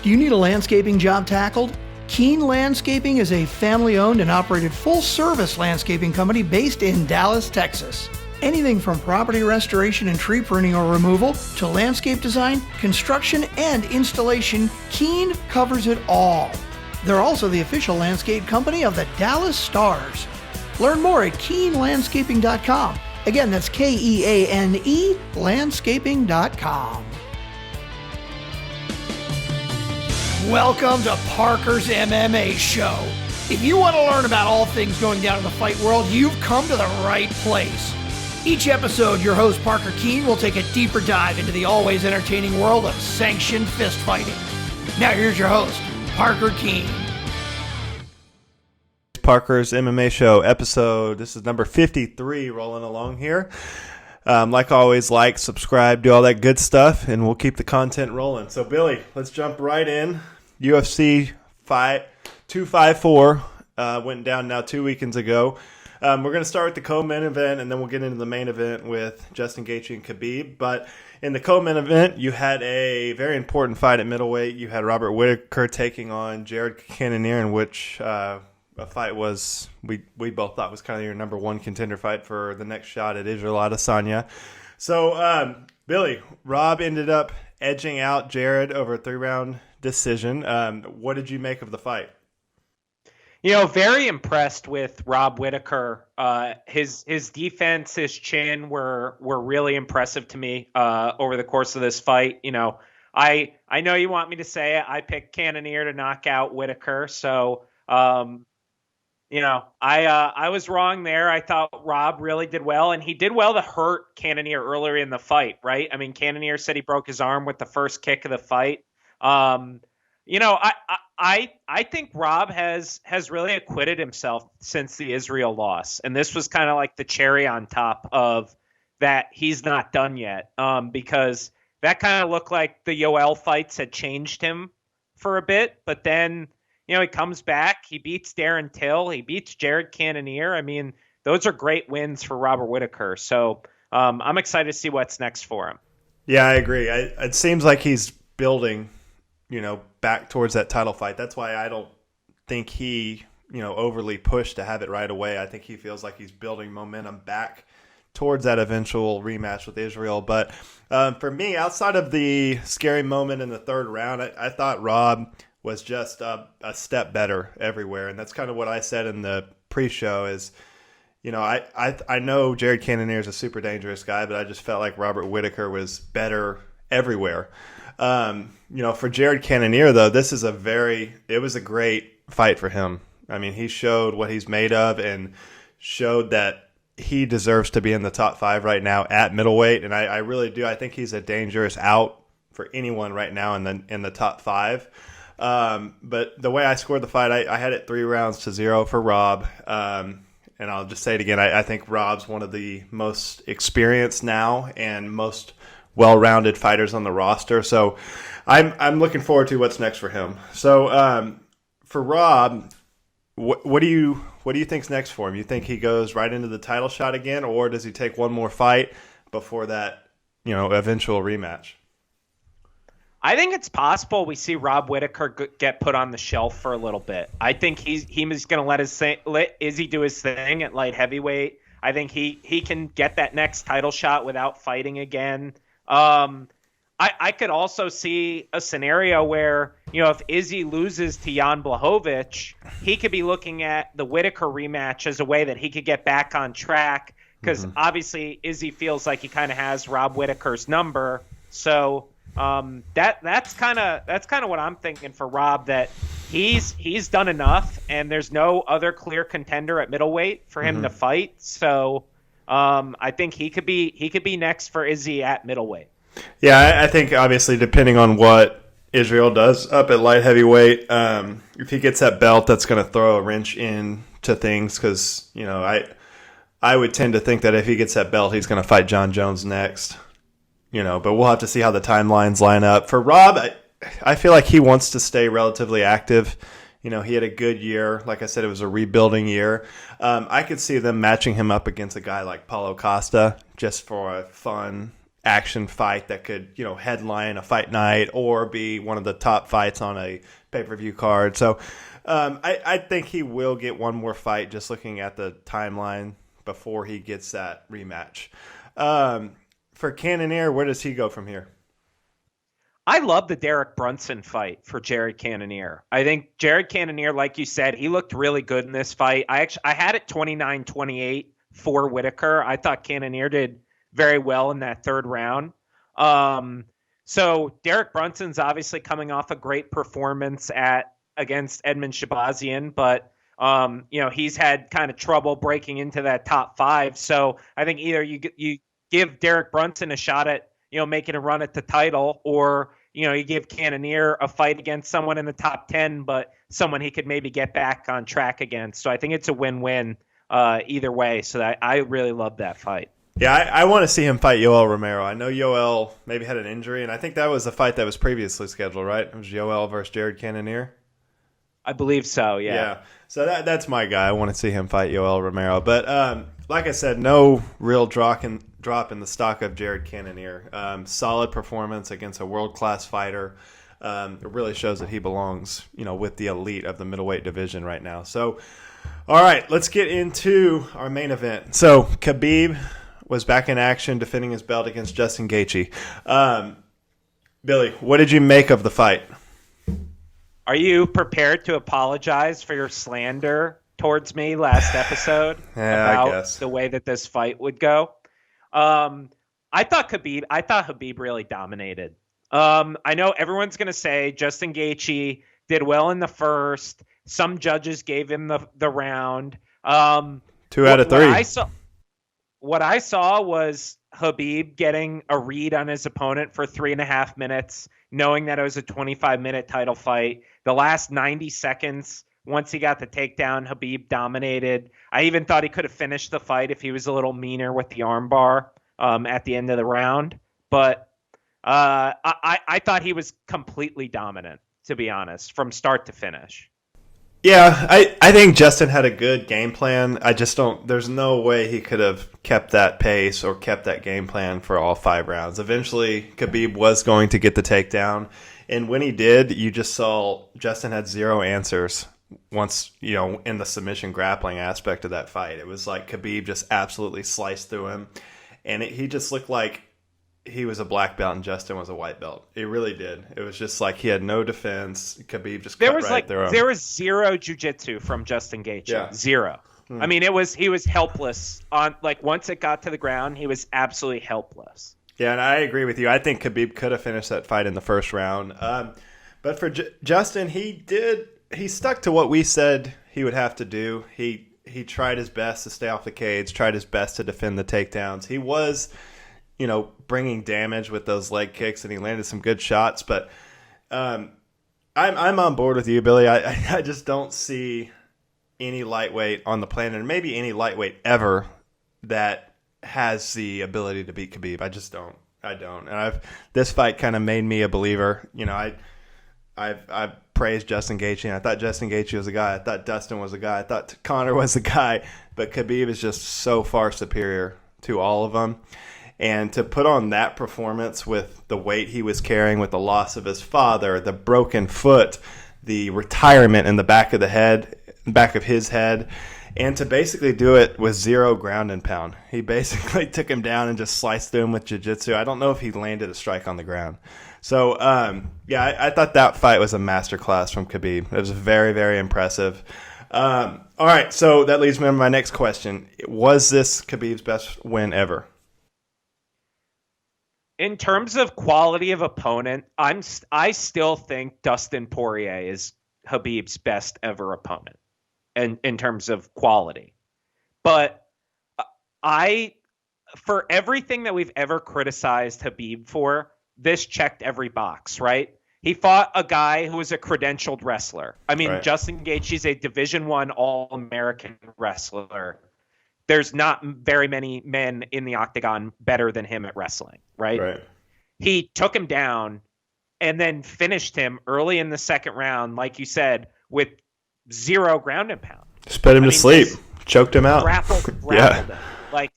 Do you need a landscaping job tackled? Keen Landscaping is a family-owned and operated full-service landscaping company based in Dallas, Texas. Anything from property restoration and tree pruning or removal to landscape design, construction, and installation, Keen covers it all. They're also the official landscape company of the Dallas Stars. Learn more at keenlandscaping.com. Again, that's Keane landscaping.com. Welcome to Parker's MMA Show. If you want to learn about all things going down in the fight world, you've come to the right place. Each episode, your host Parker Keane will take a deeper dive into the always entertaining world of sanctioned fist fighting. Now here's your host, Parker Keane. Parker's MMA Show episode. This is number 53 rolling along here. Like always, like, subscribe, do all that good stuff, and we'll keep the content rolling. So, Billy, let's jump right in. UFC 254 went down now 2 weekends ago. We're going to start with the co-main event, and then we'll get into the main event with Justin Gaethje and Khabib. But in the co-main event, you had a very important fight at middleweight. You had Robert Whittaker taking on Jared Cannonier, in which a fight was we both thought was kind of your number one contender fight for the next shot at Israel Adesanya. So, Billy, Rob ended up edging out Jared over a 3-round decision. What did you make of the fight? You know, very impressed with Rob Whittaker. His defense, his chin were really impressive to me over the course of this fight. You know, I know you want me to say it. I picked Cannonier to knock out Whittaker, so you know, I was wrong there. I thought Rob really did well, and he did well to hurt Cannonier earlier in the fight, right? I mean, Cannonier said he broke his arm with the first kick of the fight. You know, I think Rob has really acquitted himself since the Israel loss, and this was kind of like the cherry on top of that. He's not done yet, because that kind of looked like the Yoel fights had changed him for a bit, but then, you know, he comes back, he beats Darren Till, he beats Jared Cannonier. I mean, those are great wins for Robert Whittaker. So I'm excited to see what's next for him. Yeah, I agree. It seems like he's building, you know, back towards that title fight. That's why I don't think he, you know, overly pushed to have it right away. I think he feels like he's building momentum back towards that eventual rematch with Israel. But for me, outside of the scary moment in the third round, I thought Rob was just a step better everywhere. And that's kind of what I said in the pre-show is, you know, I know Jared Cannonier is a super dangerous guy, but I just felt like Robert Whittaker was better everywhere. You know, for Jared Cannonier, though, it was a great fight for him. I mean, he showed what he's made of and showed that he deserves to be in the top 5 right now at middleweight. And I really do. I think he's a dangerous out for anyone right now in the top 5. But the way I scored the fight, I had it 3-0 for Rob. And I'll just say it again. I think Rob's one of the most experienced now and most well-rounded fighters on the roster. So I'm looking forward to what's next for him. So for Rob, what do you think's next for him? You think he goes right into the title shot again, or does he take one more fight before that, you know, eventual rematch? I think it's possible we see Rob Whittaker get put on the shelf for a little bit. I think he's going to let Izzy do his thing at light heavyweight. I think he can get that next title shot without fighting again. I could also see a scenario where, you know, if Izzy loses to Jan Blachowicz, he could be looking at the Whittaker rematch as a way that he could get back on track, because obviously Izzy feels like he kind of has Rob Whittaker's number. So that's kind of what I'm thinking for Rob, that he's done enough, and there's no other clear contender at middleweight for him to fight. So I think he could be next for Izzy at middleweight. Yeah, I think obviously depending on what Israel does up at light heavyweight, if he gets that belt, that's going to throw a wrench into things, because, you know, I would tend to think that if he gets that belt, he's going to fight John Jones next. You know, but we'll have to see how the timelines line up. For Rob, I feel like he wants to stay relatively active. You know, he had a good year. Like I said, it was a rebuilding year. I could see them matching him up against a guy like Paulo Costa just for a fun action fight that could, headline a fight night or be one of the top fights on a pay-per-view card. So I think he will get one more fight just looking at the timeline before he gets that rematch. For Cannonier, where does he go from here? I love the Derek Brunson fight for Jared Cannonier. I think Jared Cannonier, like you said, he looked really good in this fight. I had it 29-28 for Whittaker. I thought Cannonier did very well in that third round. So Derek Brunson's obviously coming off a great performance against Edmund Shabazian, but he's had kind of trouble breaking into that top 5. So I think either you give Derek Brunson a shot at making a run at the title, or you give Cannonier a fight against someone in the top 10, but someone he could maybe get back on track against. So I think it's a win-win either way. So I really love that fight. Yeah, I want to see him fight Yoel Romero. I know Yoel maybe had an injury, and I think that was the fight that was previously scheduled, right? It was Yoel versus Jared Cannonier. I believe so, yeah. Yeah, so that's my guy. I want to see him fight Yoel Romero. But like I said, no real drop in the stock of Jared Cannonier. Solid performance against a world-class fighter. It really shows that he belongs, with the elite of the middleweight division right now. So, all right, let's get into our main event. So, Khabib was back in action defending his belt against Justin Gaethje. Billy, what did you make of the fight? Are you prepared to apologize for your slander towards me last episode about the way that this fight would go? I thought Khabib really dominated. I know everyone's going to say Justin Gaethje did well in the first. Some judges gave him the round. 2 out of 3. What I saw was Khabib getting a read on his opponent for 3.5 minutes, knowing that it was a 25-minute title fight. The last 90 seconds, once he got the takedown, Khabib dominated. I even thought he could have finished the fight if he was a little meaner with the armbar at the end of the round. But I thought he was completely dominant, to be honest, from start to finish. Yeah, I think Justin had a good game plan. I just there's no way he could have kept that pace or kept that game plan for all 5 rounds. Eventually, Khabib was going to get the takedown. And when he did, you just saw Justin had 0 answers once, in the submission grappling aspect of that fight. It was like Khabib just absolutely sliced through him. And he just looked like he was a black belt and Justin was a white belt. It really did. It was just like he had no defense. Khabib just cut right through him. There was 0 jiu-jitsu from Justin Gaethje. Yeah. 0. I mean, he was helpless on once it got to the ground, he was absolutely helpless. Yeah, and I agree with you. I think Khabib could have finished that fight in the first round. But for Justin, he stuck to what we said he would have to do. He tried his best to stay off the cage, tried his best to defend the takedowns. He was bringing damage with those leg kicks, and he landed some good shots. But I'm on board with you, Billy. I just don't see any lightweight on the planet, or maybe any lightweight ever, that has the ability to beat Khabib. I just don't. I don't. And this fight kind of made me a believer. I've praised Justin Gaethje, and I thought Justin Gaethje was a guy. I thought Dustin was a guy. I thought Conor was a guy. But Khabib is just so far superior to all of them. And to put on that performance with the weight he was carrying, with the loss of his father, the broken foot, the retirement in the back of his head, and to basically do it with 0 ground and pound. He basically took him down and just sliced through him with jiu-jitsu. I don't know if he landed a strike on the ground. So, I thought that fight was a masterclass from Khabib. It was very, very impressive. All right, so that leads me to my next question. Was this Khabib's best win ever? In terms of quality of opponent, I still think Dustin Poirier is Khabib's best ever opponent in terms of quality. But for everything that we've ever criticized Khabib for, this checked every box, right? He fought a guy who was a credentialed wrestler. I mean, right. Justin Gaethje's a Division I All-American wrestler. There's not very many men in the octagon better than him at wrestling, right? He took him down and then finished him early in the second round, like you said, with 0 ground and pound. Just put him to sleep. Choked him out. Grappled him. Like,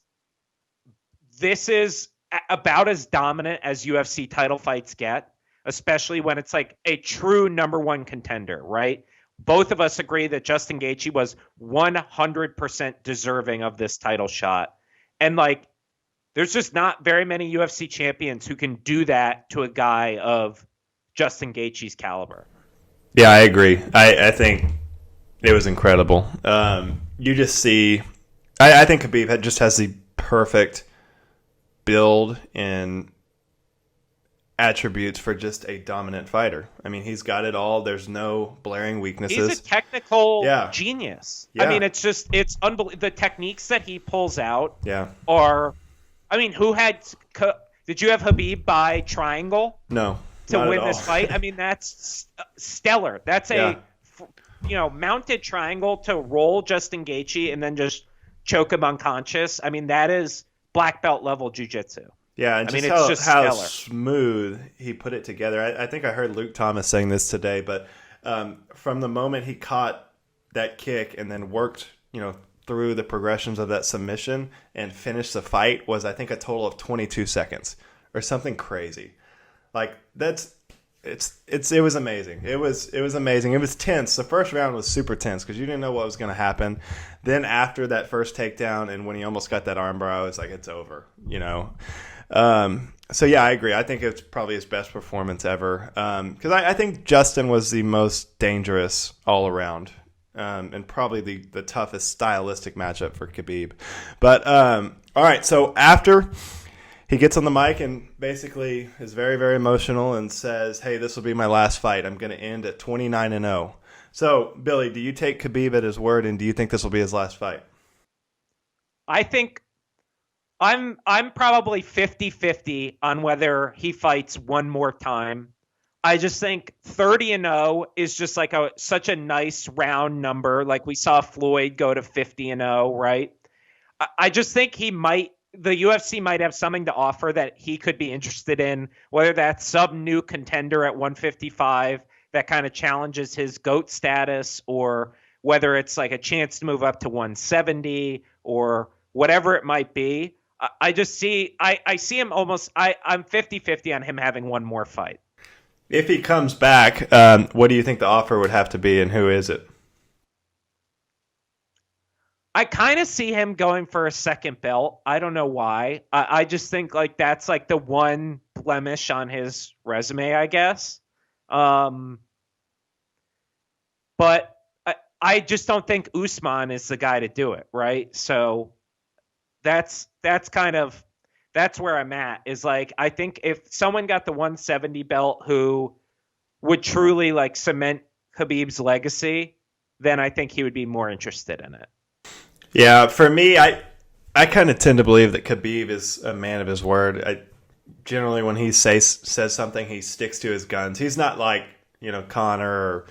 this is about as dominant as UFC title fights get, especially when it's like a true number one contender, right? Both of us agree that Justin Gaethje was 100% deserving of this title shot. And like, there's just not very many UFC champions who can do that to a guy of Justin Gaethje's caliber. Yeah, I agree. I think it was incredible. You just see, I think Khabib just has the perfect build and attributes for just a dominant fighter. I mean, he's got it all. There's no blaring weaknesses. He's a technical genius. Yeah. I mean, it's unbelievable. The techniques that he pulls out are, I mean, did you have Khabib by triangle? No. To win this fight? I mean, that's stellar. That's mounted triangle to roll Justin Gaethje and then just choke him unconscious. I mean, that is black belt level jiu-jitsu. Yeah, and just how smooth he put it together. I think I heard Luke Thomas saying this today, but from the moment he caught that kick and then worked, through the progressions of that submission and finished the fight was, I think, a total of 22 seconds or something crazy. Like it was amazing. It was amazing. It was tense. The first round was super tense because you didn't know what was going to happen. Then after that first takedown and when he almost got that armbar, I was like, it's over, So yeah, I agree. I think it's probably his best performance ever. Because I think Justin was the most dangerous all around. And probably the toughest stylistic matchup for Khabib. But all right, so after he gets on the mic and basically is very, very emotional and says, hey, this will be my last fight. I'm going to end at 29-0. So, Billy, do you take Khabib at his word, and do you think this will be his last fight? I think I'm probably 50-50 on whether he fights one more time. I just think 30-0 is just like such a nice round number. Like we saw Floyd go to 50-0, right? I just think the UFC might have something to offer that he could be interested in, whether that's some new contender at 155 that kind of challenges his GOAT status, or whether it's like a chance to move up to 170 or whatever it might be. I see him almost, I'm 50-50 on him having one more fight. If he comes back, what do you think the offer would have to be, and who is it? I kind of see him going for a second belt. I don't know why. I just think like that's like the one blemish on his resume, I guess. But I just don't think Usman is the guy to do it, right? So that's where I'm at, is like, I think if someone got the 170 belt who would truly like cement Khabib's legacy, then I think he would be more interested in it. Yeah, for me, I kind of tend to believe that Khabib is a man of his word. Generally, when he says something, he sticks to his guns. He's not like, Conor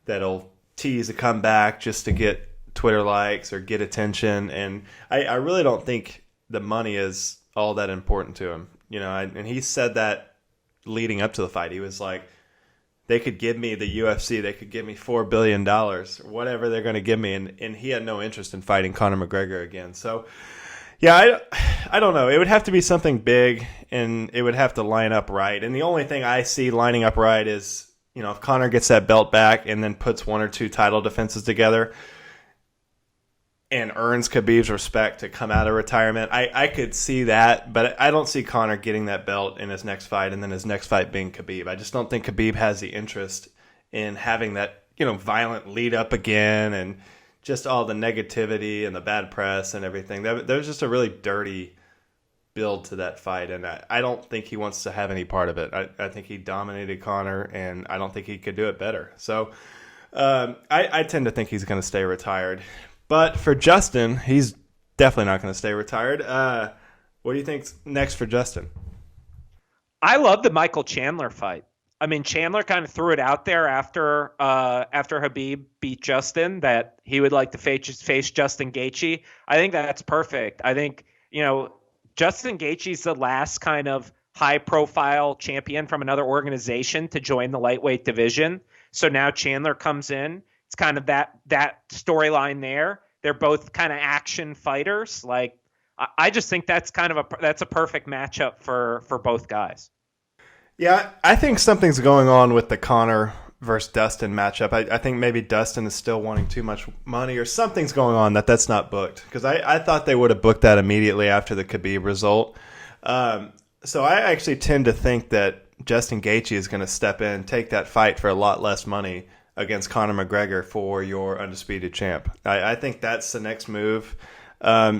that'll tease a comeback just to get Twitter likes or get attention. And I really don't think the money is all that important to him. And he said that leading up to the fight. He was like, they could give me the UFC, they could give me $4 billion, or whatever they're going to give me. And he had no interest in fighting Conor McGregor again. So, yeah, I don't know. It would have to be something big, and it would have to line up right. And the only thing I see lining up right is, if Conor gets that belt back and then puts one or two title defenses together and earns Khabib's respect to come out of retirement, I could see that, but I don't see Conor getting that belt in his next fight and then his next fight being Khabib. I just don't think Khabib has the interest in having that, violent lead up again and just all the negativity and the bad press and everything. There's just a really dirty build to that fight, and I don't think he wants to have any part of it. I think he dominated Conor, and I don't think he could do it better. So I tend to think he's going to stay retired. But for Justin, he's definitely not going to stay retired. What do you think's next for Justin? I love the Michael Chandler fight. I mean, Chandler kind of threw it out there after Khabib beat Justin that he would like to face Justin Gaethje. I think that's perfect. I think, Justin Gaethje's the last kind of high-profile champion from another organization to join the lightweight division. So now Chandler comes in. It's kind of that storyline there. They're both kind of action fighters. Like, I just think that's that's a perfect matchup for both guys. Yeah, I think something's going on with the Conor versus Dustin matchup. I think maybe Dustin is still wanting too much money, or something's going on that's not booked. Because I thought they would have booked that immediately after the Khabib result. So I actually tend to think that Justin Gaethje is going to step in, take that fight for a lot less money against Conor McGregor for your undisputed champ. I think that's the next move.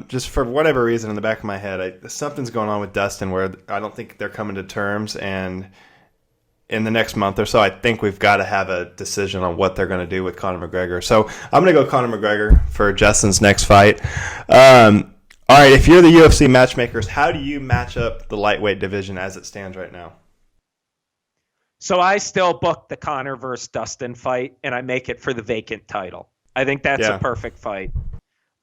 Just for whatever reason in the back of my head, something's going on with Dustin where I don't think they're coming to terms, and in the next month or so, I think we've got to have a decision on what they're going to do with Conor McGregor. So I'm going to go Conor McGregor for Justin's next fight. All right, if you're the UFC matchmakers, how do you match up the lightweight division as it stands right now? So I still book the Conor versus Dustin fight, and I make it for the vacant title. I think that's a perfect fight.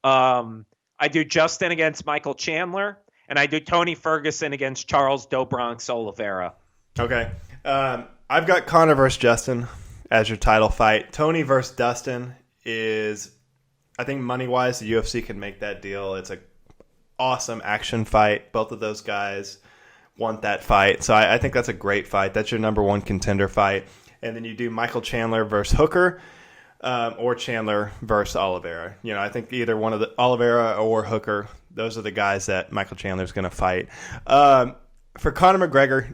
I do Justin against Michael Chandler, and I do Tony Ferguson against Charles Dobronx Oliveira. Okay. I've got Conor versus Justin as your title fight. Tony versus Dustin is, I think money-wise, the UFC can make that deal. It's a awesome action fight. Both of those guys want that fight. So I think that's a great fight. That's your number one contender fight. And then you do Michael Chandler versus Hooker, or Chandler versus Oliveira. I think either one of the Oliveira or Hooker, those are the guys that Michael Chandler's going to fight. For Conor McGregor,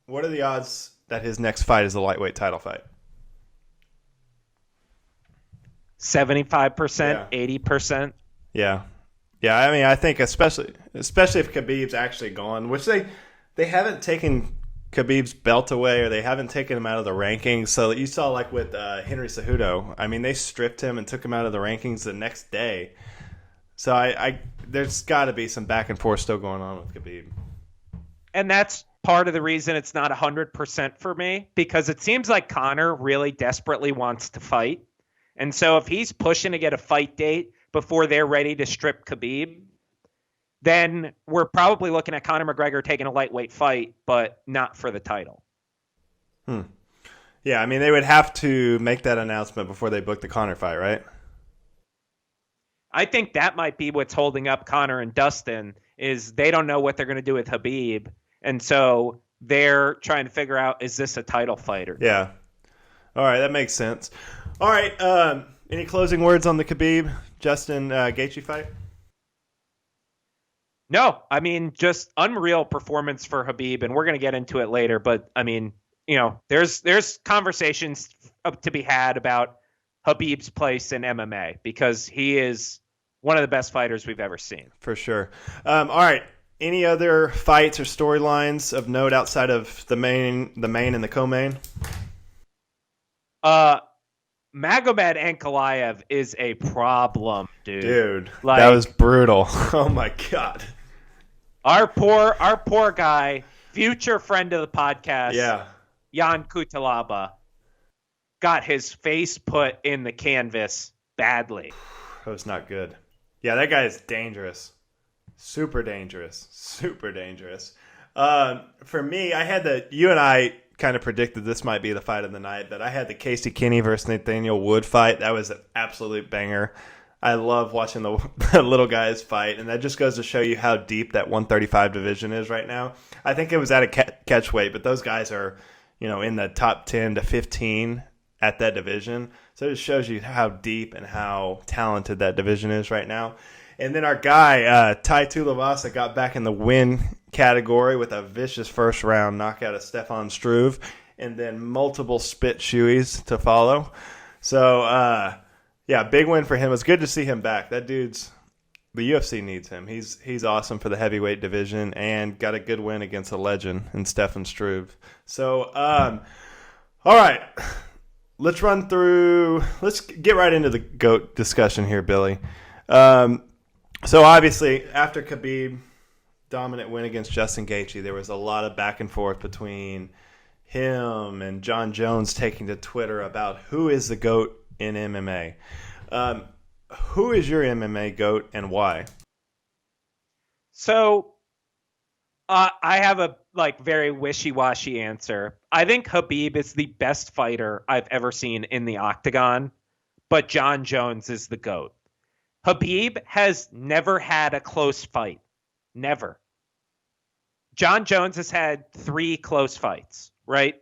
what are the odds that his next fight is a lightweight title fight? 75%, 80%. Yeah. Yeah, I mean, I think especially if Khabib's actually gone, which they haven't taken Khabib's belt away, or they haven't taken him out of the rankings. So you saw like with Henry Cejudo, I mean, they stripped him and took him out of the rankings the next day. So there's got to be some back and forth still going on with Khabib. And that's part of the reason it's not 100% for me, because it seems like Conor really desperately wants to fight. And so if he's pushing to get a fight date before they're ready to strip Khabib, then we're probably looking at Conor McGregor taking a lightweight fight, but not for the title. Yeah, I mean, they would have to make that announcement before they book the Conor fight, right? I think that might be what's holding up Conor and Dustin, is they don't know what they're going to do with Khabib. And so they're trying to figure out, is this a title fighter? Yeah. All right, that makes sense. All right, any closing words on the Khabib Justin Gaethje fight? No, I mean, just unreal performance for Khabib, and we're going to get into it later. But I mean, there's conversations to be had about Khabib's place in MMA, because he is one of the best fighters we've ever seen. For sure. All right. Any other fights or storylines of note outside of the main and the co-main? Magomed Ankalaev is a problem, dude. That was brutal. Oh my God. Our poor guy, future friend of the podcast, Jan Kutalaba, got his face put in the canvas badly. That was not good. Yeah, that guy is dangerous. Super dangerous. Super dangerous. For me, you and I kind of predicted this might be the fight of the night, but I had the Casey Kinney versus Nathaniel Wood fight. That was an absolute banger. I love watching the little guys fight, and that just goes to show you how deep that 135 division is right now. I think it was at a catch weight, but those guys are, in the top 10 to 15 at that division. So it just shows you how deep and how talented that division is right now. And then our guy, Tai Tuivasa, got back in the win category with a vicious first-round knockout of Stefan Struve, and then multiple spit shoeys to follow. So, big win for him. It was good to see him back. That dude's – the UFC needs him. He's awesome for the heavyweight division, and got a good win against a legend in Stefan Struve. So, all right. Let's get right into the GOAT discussion here, Billy. So obviously, after Khabib dominant win against Justin Gaethje, there was a lot of back and forth between him and John Jones taking to Twitter about who is the GOAT in MMA. Who is your MMA GOAT and why? So I have a very wishy-washy answer. I think Khabib is the best fighter I've ever seen in the octagon, but John Jones is the GOAT. Khabib has never had a close fight. Never. Jon Jones has had 3 close fights, right?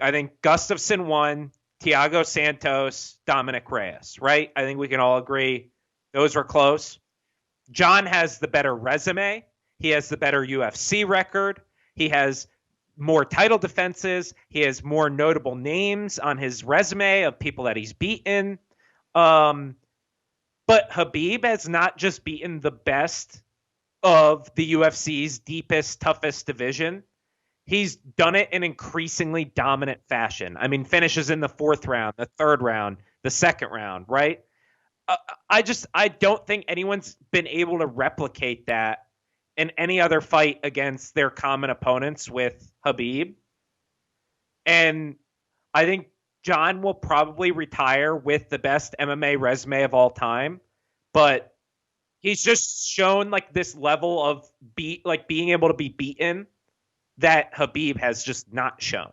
I think Gustafsson won, Thiago Santos, Dominic Reyes, right? I think we can all agree those were close. Jon has the better resume. He has the better UFC record. He has more title defenses. He has more notable names on his resume of people that he's beaten. But Khabib has not just beaten the best of the UFC's deepest, toughest division. He's done it in increasingly dominant fashion. I mean, finishes in the 4th round, the 3rd round, the 2nd round, right? I don't think anyone's been able to replicate that in any other fight against their common opponents with Khabib. And I think Jon will probably retire with the best MMA resume of all time, but he's just shown like this level of being able to be beaten that Khabib has just not shown.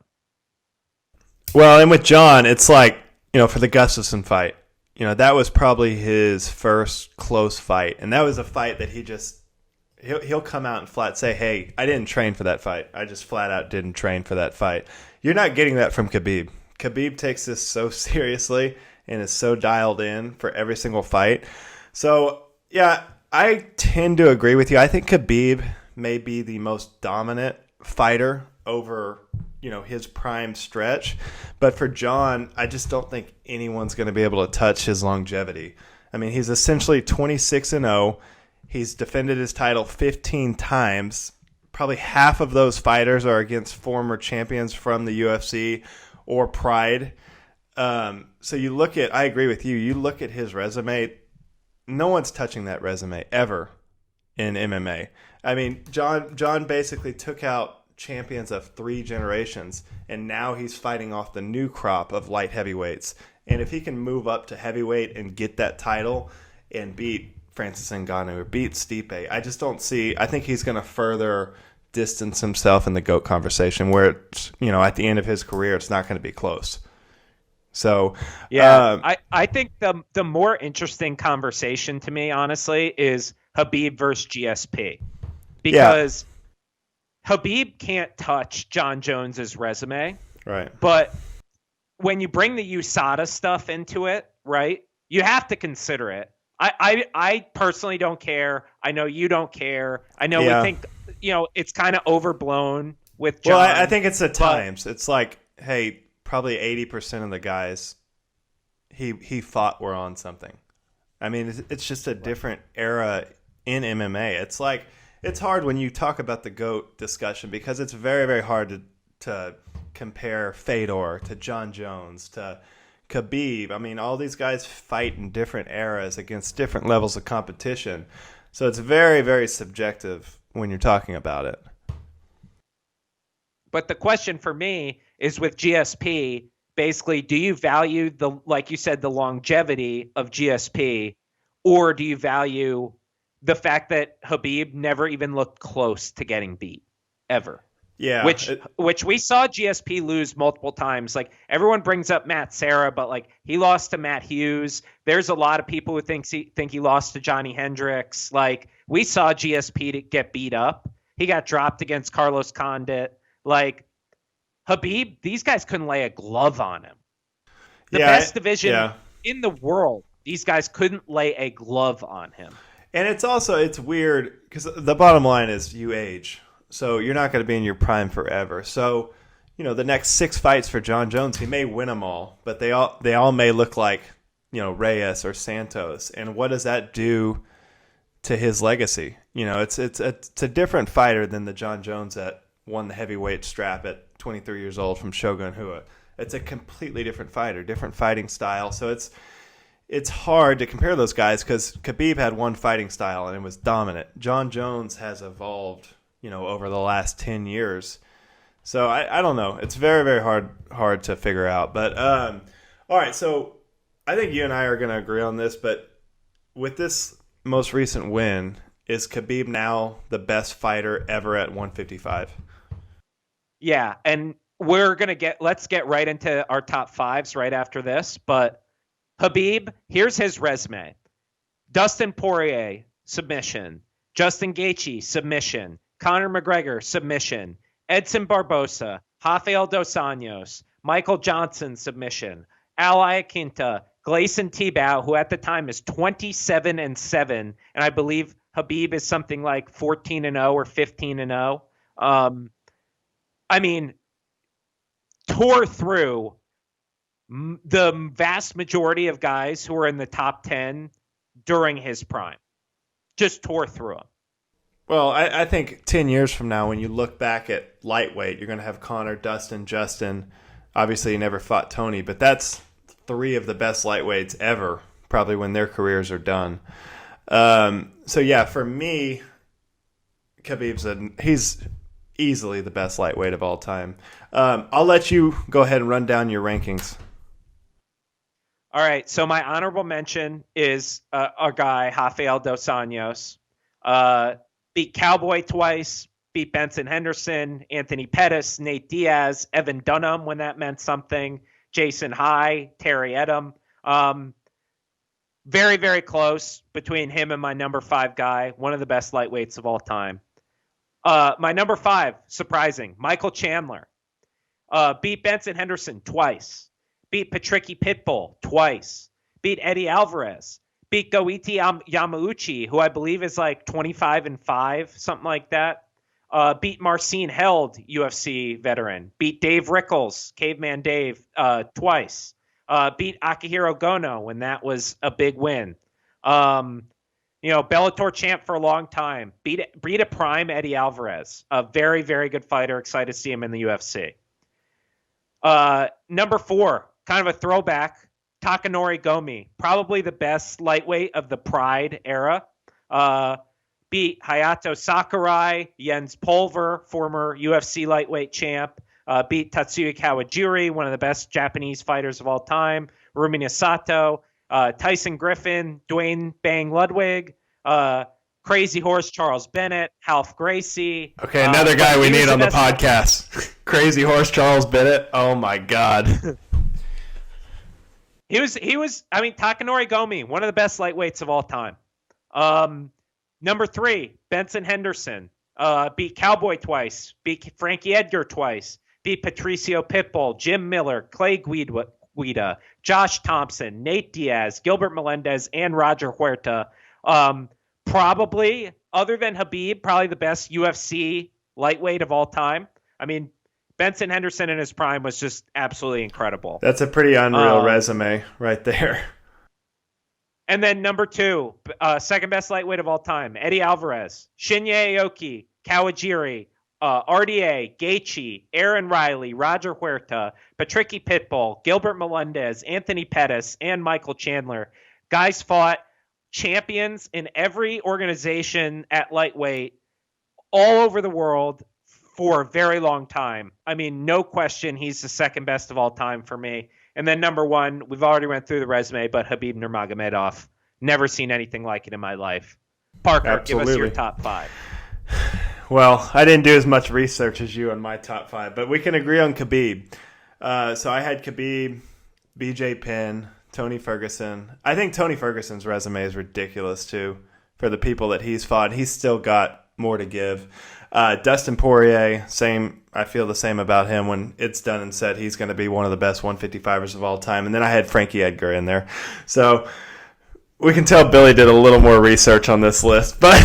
Well, and with Jon, it's like, for the Gustafsson fight, that was probably his first close fight. And that was a fight that he'll come out and flat say, hey, I didn't train for that fight. I just flat out didn't train for that fight. You're not getting that from Khabib. Khabib takes this so seriously and is so dialed in for every single fight. So, yeah, I tend to agree with you. I think Khabib may be the most dominant fighter over, his prime stretch. But for Jon, I just don't think anyone's going to be able to touch his longevity. I mean, he's essentially 26-0. He's defended his title 15 times. Probably half of those fighters are against former champions from the UFC or Pride. So you look at, I agree with you, you look at his resume, no one's touching that resume ever in MMA. I mean, Jon basically took out champions of 3 generations, and now he's fighting off the new crop of light heavyweights. And if he can move up to heavyweight and get that title and beat Francis Ngannou or beat Stipe, I just don't see, I think he's going to further distance himself in the GOAT conversation where it's, at the end of his career, it's not going to be close. So, yeah, I think the more interesting conversation to me, honestly, is Khabib versus GSP, because Khabib can't touch Jon Jones's resume, right? But when you bring the USADA stuff into it, right, you have to consider it. I personally don't care. I know you don't care. I know we think it's kind of overblown with Jon. Well, I think it's at times. It's like, hey, probably 80% of the guys he fought were on something. I mean, it's just a different era in MMA. It's like, it's hard when you talk about the GOAT discussion because it's very, very hard to compare Fedor to Jon Jones to Khabib. I mean, all these guys fight in different eras against different levels of competition. So it's very, very subjective when you're talking about it. But the question for me is with GSP, basically, do you value like you said, the longevity of GSP, or do you value the fact that Khabib never even looked close to getting beat ever? Yeah. Which we saw GSP lose multiple times. Like, everyone brings up Matt Serra, but like, he lost to Matt Hughes. There's a lot of people who think he lost to Johnny Hendricks. Like, we saw GSP to get beat up. He got dropped against Carlos Condit. Like, Khabib, these guys couldn't lay a glove on him. The best division in the world, these guys couldn't lay a glove on him. And it's weird because the bottom line is you age. So you're not going to be in your prime forever. So, the next 6 fights for Jon Jones, he may win them all, but they all may look like, Reyes or Santos. And what does that do to his legacy? It's a different fighter than the Jon Jones that won the heavyweight strap at 23 years old from Shogun Rua. It's a completely different fighter, different fighting style. So it's hard to compare those guys because Khabib had one fighting style and it was dominant. Jon Jones has evolved, over the last 10 years. So I don't know. It's very, very hard to figure out. But all right, so I think you and I are going to agree on this. But with this most recent win, is Khabib now the best fighter ever at 155? Yeah, and let's get right into our top 5s right after this. But Khabib, here's his resume. Dustin Poirier, submission. Justin Gaethje, submission. Conor McGregor, submission. Edson Barbosa, Rafael Dos Anjos, Michael Johnson, submission. Al Iaquinta, Gleison Tibau, who at the time is 27-7, and I believe Khabib is something like 14-0 or 15-0. I mean, tore through the vast majority of guys who were in the top 10 during his prime. Just tore through them. Well, I think 10 years from now, when you look back at lightweight, you're going to have Conor, Dustin, Justin. Obviously, he never fought Tony, but that's 3 of the best lightweights ever, probably when their careers are done. So, yeah, for me, he's easily the best lightweight of all time. I'll let you go ahead and run down your rankings. All right, so my honorable mention is our guy, Rafael Dos Anjos. Beat Cowboy twice, beat Benson Henderson, Anthony Pettis, Nate Diaz, Evan Dunham when that meant something, Jason High, Terry Edom. Very, very close between him and my number 5 guy, one of the best lightweights of all time. My number 5, surprising, Michael Chandler. Beat Benson Henderson twice. Beat Patricky Pitbull twice. Beat Eddie Alvarez. Beat Goiti Yamauchi, who I believe is like 25-5, something like that. Beat Marcin Held, UFC veteran. Beat Dave Rickles, Caveman Dave, twice. Beat Akihiro Gono when that was a big win. Bellator champ for a long time. Beat a prime Eddie Alvarez, a very, very good fighter. Excited to see him in the UFC. Number 4, kind of a throwback. Takanori Gomi, probably the best lightweight of the Pride era. Beat Hayato Sakurai, Jens Pulver, former UFC lightweight champ. Beat Tatsuya Kawajiri, one of the best Japanese fighters of all time. Rumi Sato, Tyson Griffin, Dwayne Bang Ludwig, Crazy Horse Charles Bennett, Half Gracie. Okay, another guy we need on the podcast. Crazy Horse Charles Bennett. Oh my God. He was. Takanori Gomi, one of the best lightweights of all time. Number 3, Benson Henderson. Beat Cowboy twice. Beat Frankie Edgar twice. Beat Patricio Pitbull, Jim Miller, Clay Guida, Josh Thompson, Nate Diaz, Gilbert Melendez, and Roger Huerta. Probably, other than Khabib, probably the best UFC lightweight of all time. I mean, Benson Henderson in his prime was just absolutely incredible. That's a pretty unreal resume right there. And then number 2, second best lightweight of all time, Eddie Alvarez, Shinya Aoki, Kawajiri, RDA, Gaethje, Aaron Riley, Roger Huerta, Patricky Pitbull, Gilbert Melendez, Anthony Pettis, and Michael Chandler. Guys fought champions in every organization at lightweight all over the world for a very long time. I mean, no question, he's the second best of all time for me. And then number 1, we've already went through the resume, but Khabib Nurmagomedov. Never seen anything like it in my life. Parker, Absolutely. Give us your top 5. Well, I didn't do as much research as you on my top 5, but we can agree on Khabib. So I had Khabib, BJ Penn, Tony Ferguson. I think Tony Ferguson's resume is ridiculous, too, for the people that he's fought. He's still got more to give. Dustin Poirier, same. I feel the same about him. When it's done and said, he's going to be one of the best 155ers of all time. And then I had Frankie Edgar in there. So we can tell Billy did a little more research on this list. But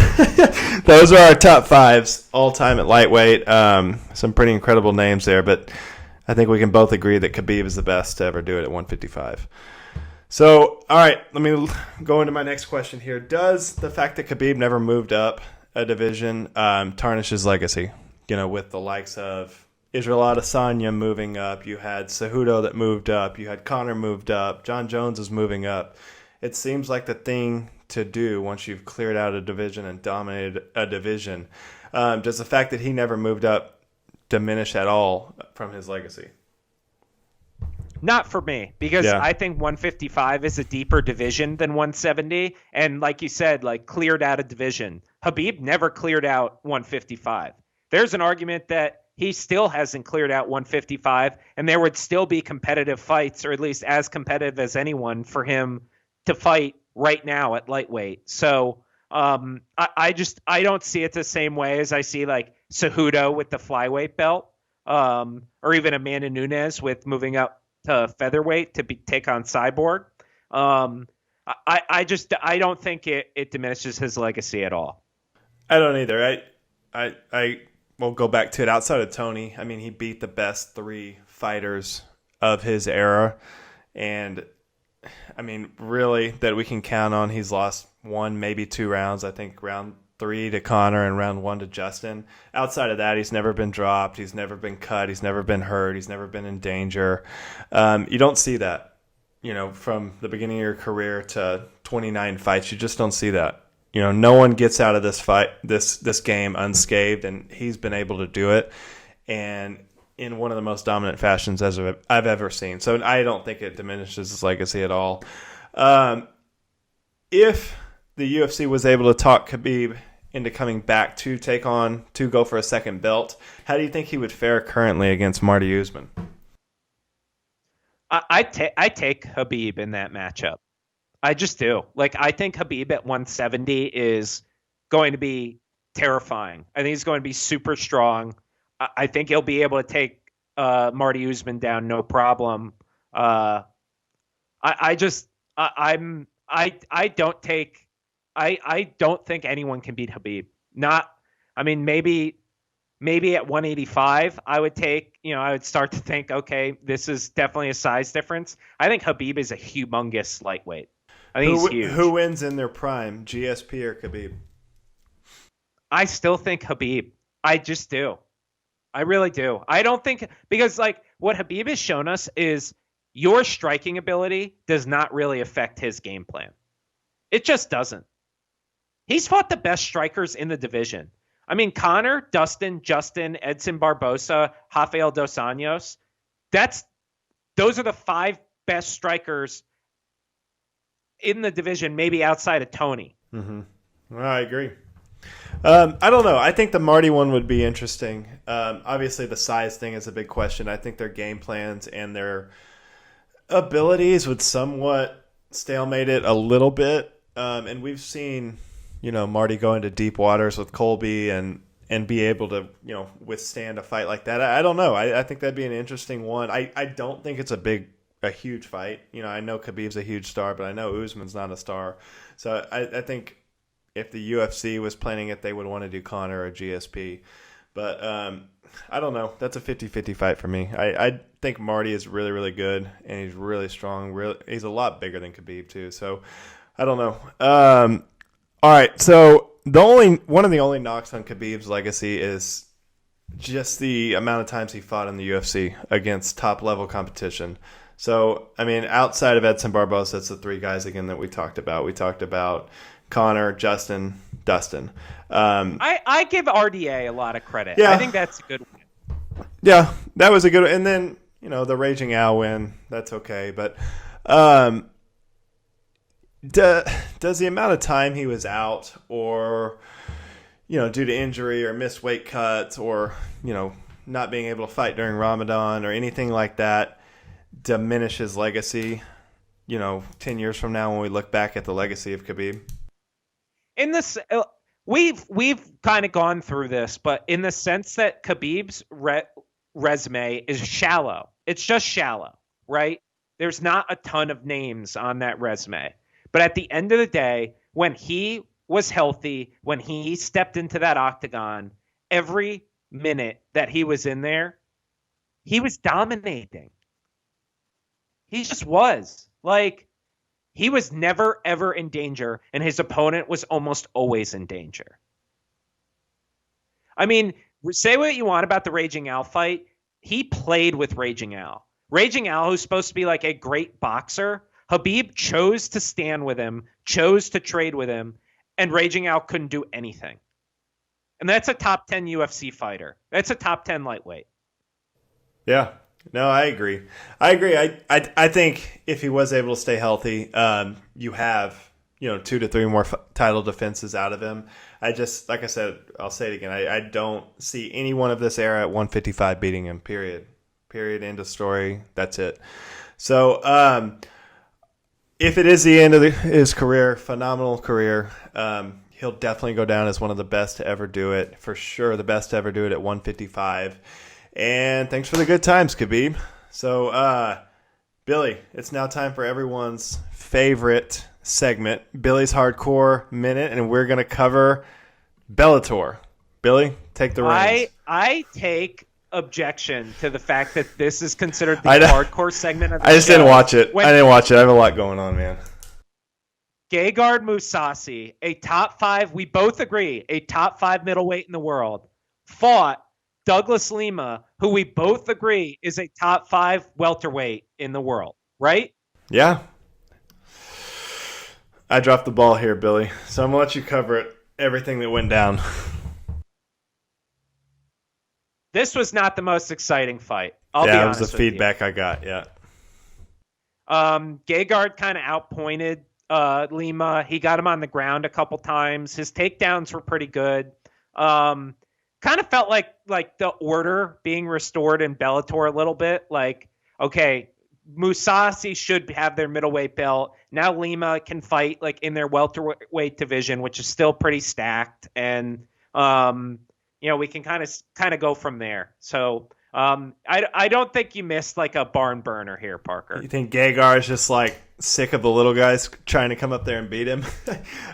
those are our top 5s all time at lightweight. Some pretty incredible names there. But I think we can both agree that Khabib is the best to ever do it at 155. So, all right, let me go into my next question here. Does the fact that Khabib never moved up a division tarnish his legacy? With the likes of Israel Adesanya moving up, you had Cejudo that moved up, you had Conor moved up, John Jones is moving up. It seems like the thing to do once you've cleared out a division and dominated a division. Does the fact that he never moved up diminish at all from his legacy? Not for me, because I think 155 is a deeper division than 170. And like you said, cleared out a division. Khabib never cleared out 155. There's an argument that he still hasn't cleared out 155, and there would still be competitive fights, or at least as competitive as anyone, for him to fight right now at lightweight. So I don't see it the same way as I see like Cejudo with the flyweight belt, or even Amanda Nunes with moving up to featherweight to take on Cyborg. I don't think it diminishes his legacy at all. I don't either. I will go back to it. Outside of Tony, I mean, he beat the best 3 fighters of his era, and I mean, really, that we can count on. He's lost 1, maybe 2 rounds. I think round 3 to Conor and round 1 to Justin. Outside of that, he's never been dropped. He's never been cut. He's never been hurt. He's never been in danger. You don't see that, from the beginning of your career to 29 fights. You just don't see that. No one gets out of this fight, this game unscathed, and he's been able to do it, and in one of the most dominant fashions as I've ever seen. So I don't think it diminishes his legacy at all. If the UFC was able to talk Khabib into coming back to go for a second belt, how do you think he would fare currently against Marty Usman? I take Khabib in that matchup. I just do. Like, I think Khabib at 170 is going to be terrifying. I think he's going to be super strong. I think he'll be able to take Marty Usman down no problem. I don't think anyone can beat Khabib. Maybe at 185 I would start to think, okay, this is definitely a size difference. I think Khabib is a humongous lightweight. I think he's huge. Who wins in their prime, GSP or Khabib? I still think Khabib. I just do. I really do. I don't think, because like what Khabib has shown us is your striking ability does not really affect his game plan. It just doesn't. He's fought the best strikers in the division. I mean, Conor, Dustin, Justin, Edson Barbosa, Rafael Dos Anjos. Those are the 5 best strikers in the division, maybe outside of Tony. Mm-hmm. Well, I agree. I don't know. I think the Marty one would be interesting. Obviously, the size thing is a big question. I think their game plans and their abilities would somewhat stalemate it a little bit. And we've seen, Marty go into deep waters with Colby and be able to, withstand a fight like that. I don't know. I think that'd be an interesting one. I don't think it's a huge fight. I know Khabib's a huge star, but I know Usman's not a star. So I think if the UFC was planning it, they would want to do Conor or GSP. But I don't know. That's a 50-50 fight for me. I think Marty is really, really good, and he's really strong. He's a lot bigger than Khabib, too. So I don't know. All right. So one of the only knocks on Khabib's legacy is just the amount of times he fought in the UFC against top-level competition. So, I mean, outside of Edson Barbosa, it's the 3 guys, again, that we talked about. We talked about Conor, Justin, Dustin. I give RDA a lot of credit. Yeah. I think that's a good win. Yeah, that was a good one. And then, the Raging Al win, that's okay. But does the amount of time he was out or, due to injury or missed weight cuts or, not being able to fight during Ramadan or anything like that diminish his legacy, 10 years from now when we look back at the legacy of Khabib? In this, we've kind of gone through this, but in the sense that Khabib's resume is shallow. It's just shallow, right? There's not a ton of names on that resume. But at the end of the day, when he was healthy, when he stepped into that octagon, every minute that he was in there, he was dominating. He just was. Like, he was never, ever in danger, and his opponent was almost always in danger. I mean, say what you want about the Raging Al fight. He played with Raging Al. Raging Al, who's supposed to be like a great boxer, Khabib chose to stand with him, chose to trade with him, and Raging Al couldn't do anything. And that's a top 10 UFC fighter. That's a top 10 lightweight. Yeah. No, I agree. I think if he was able to stay healthy, you have, 2 to 3 more title defenses out of him. Like I said, I'll say it again. I don't see anyone of this era at 155 beating him, period. End of story. That's it. So, if it is the end of his career, phenomenal career, he'll definitely go down as one of the best to ever do it. For sure, the best to ever do it at 155. And thanks for the good times, Khabib. So, Billy, it's now time for everyone's favorite segment, Billy's Hardcore Minute, and we're going to cover Bellator. Billy, take the reins. I take objection to the fact that this is considered the hardcore segment of the show. I just didn't watch it. I didn't watch it. I have a lot going on, man. Gegard Mousasi, a top 5, we both agree, a top 5 middleweight in the world, fought Douglas Lima, who we both agree is a top 5 welterweight in the world, right? Yeah. I dropped the ball here, Billy. So I'm going to let you cover it, everything that went down. This was not the most exciting fight. I'll be honest with you. Yeah, it was the feedback I got, yeah. Gegard kind of outpointed Lima. He got him on the ground a couple times. His takedowns were pretty good. Kind of felt like the order being restored in Bellator a little bit. Like, okay, Mousasi should have their middleweight belt. Now Lima can fight like in their welterweight division, which is still pretty stacked. And we can kind of go from there. So I don't think you missed like a barn burner here, Parker. You think Gegard is just like sick of the little guys trying to come up there and beat him?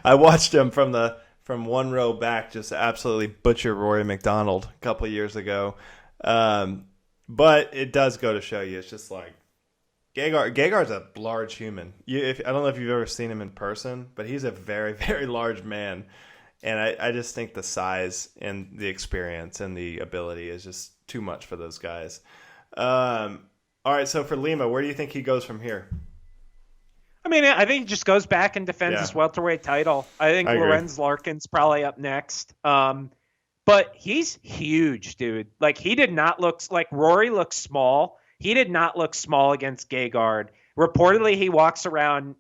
I watched him from one row back just absolutely butcher Rory McDonald a couple of years ago. But it does go to show you, it's just like Gegard's a large human. I don't know if you've ever seen him in person, but he's a very, very large man. And I just think the size and the experience and the ability is just too much for those guys. All right, so for Lima, where do you think he goes from here? I mean, I think he just goes back and defends his welterweight title. I think Lorenz Larkin's probably up next. But he's huge, dude. Like, he did not look – like, Rory looks small. He did not look small against Gegard. Reportedly, he walks around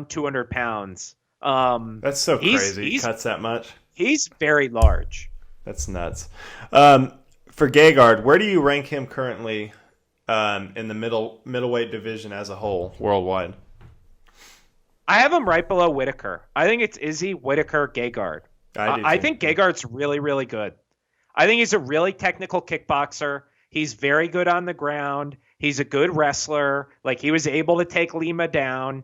200 pounds. That's so crazy. He cuts that much. He's very large. That's nuts. For Gegard, where do you rank him currently in the middleweight division as a whole worldwide? I have him right below Whittaker. I think it's Izzy, Whittaker, Gegard. I think Gegard's really, really good. I think he's a really technical kickboxer. He's very good on the ground. He's a good wrestler. Like, he was able to take Lima down.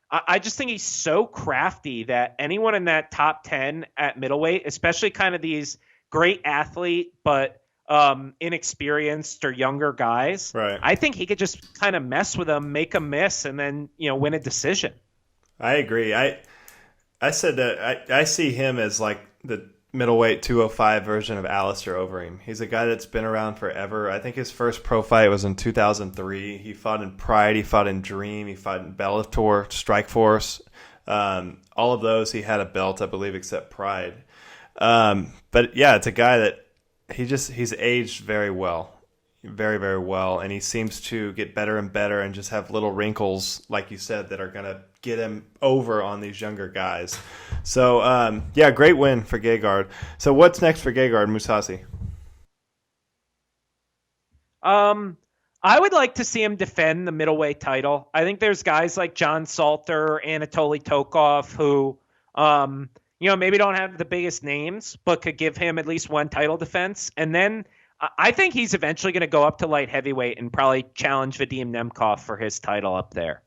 I just think he's so crafty that anyone in that top 10 at middleweight, especially kind of these great athlete but inexperienced or younger guys, right? I think he could just kind of mess with them, make them miss, and then win a decision. I agree. I said that I see him as like the middleweight 205 version of Alistair Overeem. He's a guy that's been around forever. I think his first pro fight was in 2003. He fought in Pride. He fought in Dream. He fought in Bellator, Strikeforce. All of those he had a belt, I believe, except Pride. But yeah, it's a guy that he's aged very well. Very, very well, and he seems to get better and better and just have little wrinkles, like you said, that are going to get him over on these younger guys. So, great win for Gegard. So what's next for Gegard Mousasi? I would like to see him defend the middleweight title. I think there's guys like John Salter, Anatoly Tokov, who, maybe don't have the biggest names, but could give him at least one title defense. And then I think he's eventually going to go up to light heavyweight and probably challenge Vadim Nemkov for his title up there.